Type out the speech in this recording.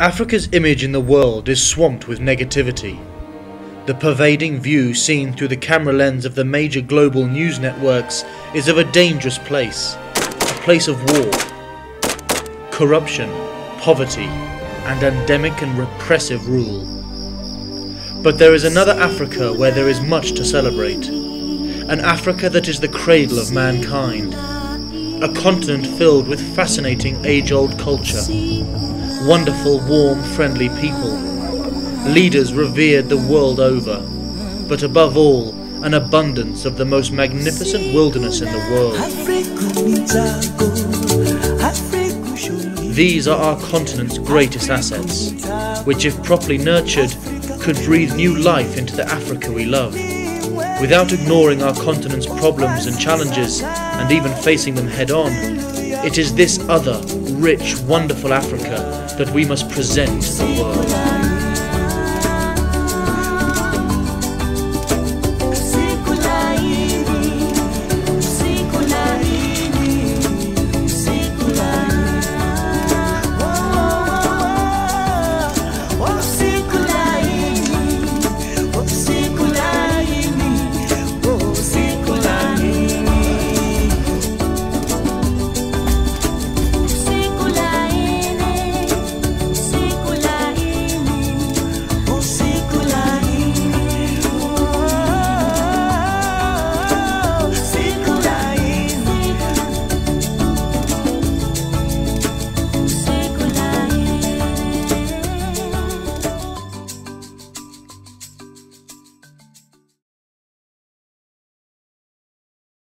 Africa's image in the world is swamped with negativity. The pervading view seen through the camera lens of the major global news networks is of a dangerous place, a place of war, corruption, poverty, and endemic and repressive rule. But there is another Africa where there is much to celebrate, an Africa that is the cradle of mankind, a continent filled with fascinating age-old culture, wonderful, warm, friendly people, leaders revered the world over, but above all, an abundance of the most magnificent wilderness in the world. These are our continent's greatest assets, which if properly nurtured, could breathe new life into the Africa we love. Without ignoring our continent's problems and challenges, and even facing them head-on, it is this other, rich, wonderful Africa that we must present to the world.